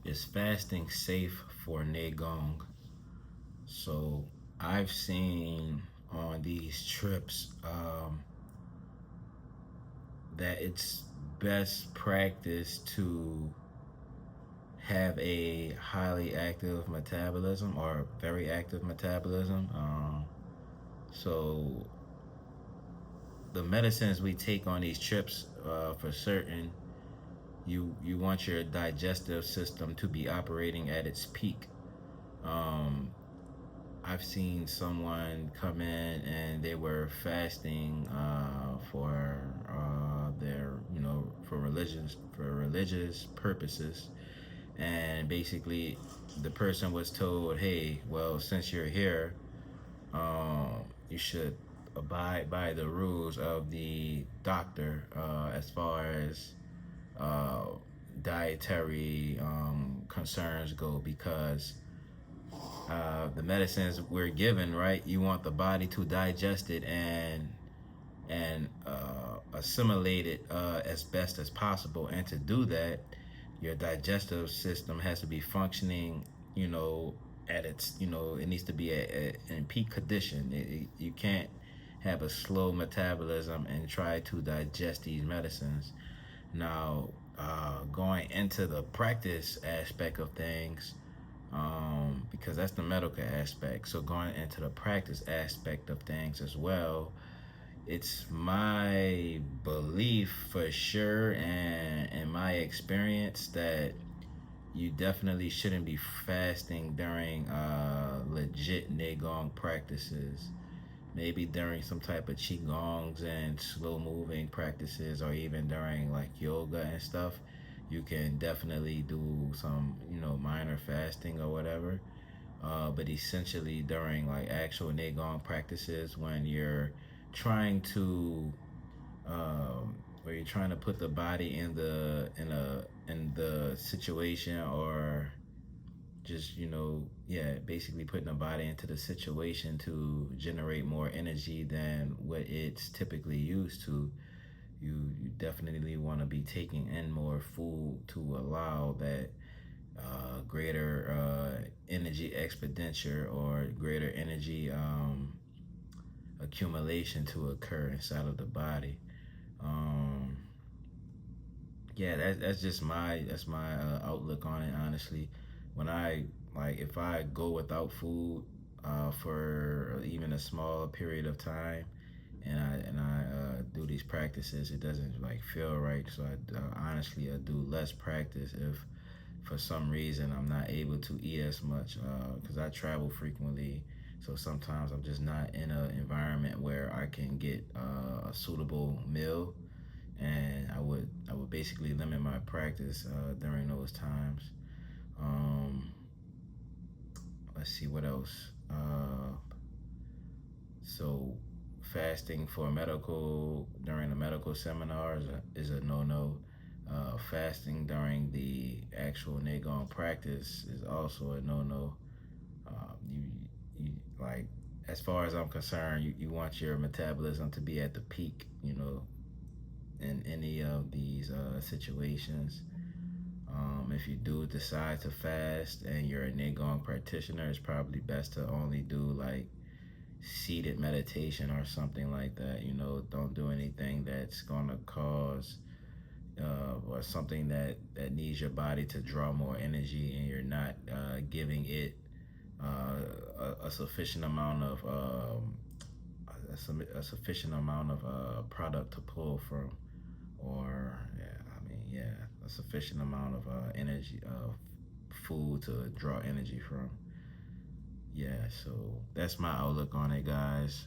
Is fasting safe for Neigong? So I've seen on these trips that it's best practice to have a highly active metabolism or very active metabolism. So the medicines we take on these trips, for certain, you want your digestive system to be operating at its peak. Um, I've seen someone come in and they were fasting for their, for religious purposes, and basically the person was told, "Hey, well, since you're here, you should abide by the rules of the doctor as far as uh, dietary concerns go, because the medicines we're given, right? You want the body to digest it and assimilate it as best as possible. And to do that, your digestive system has to be functioning, at its, it needs to be in peak condition. You can't have a slow metabolism and try to digest these medicines. Now, going into the practice aspect of things, because that's the medical aspect. So going into the practice aspect of things as well, it's my belief for sure, and in my experience, that you definitely shouldn't be fasting during legit Neigong practices. Maybe during some type of Qigongs and slow moving practices, or even during like yoga and stuff, you can definitely do some, minor fasting or whatever. But essentially, during like actual Neigong practices, when you're trying to where you're trying to put the body in the situation, or just, yeah, basically putting the body into the situation to generate more energy than what it's typically used to. You definitely want to be taking in more food to allow that greater energy expenditure, or greater energy accumulation to occur inside of the body. Um, yeah, that's just my outlook on it. Honestly, when I like, if I go without food for even a small period of time, and I do these practices, it doesn't like feel right. So I do less practice if for some reason I'm not able to eat as much, because I travel frequently. So sometimes I'm just not in an environment where I can get a suitable meal, and I would basically limit my practice during those times. Um, let's see what else. So fasting for medical during a medical seminar is a no-no. Fasting during the actual Neigong practice is also a no-no. You like, as far as I'm concerned, you want your metabolism to be at the peak, in any of these situations. If you do decide to fast and you're a Neigong practitioner, it's probably best to only do like seated meditation or something like that. Don't do anything that's gonna cause or something that needs your body to draw more energy, and you're not giving it a sufficient amount of a sufficient amount of product to pull from, or a sufficient amount of energy food to draw energy from. Yeah, so that's my outlook on it, guys.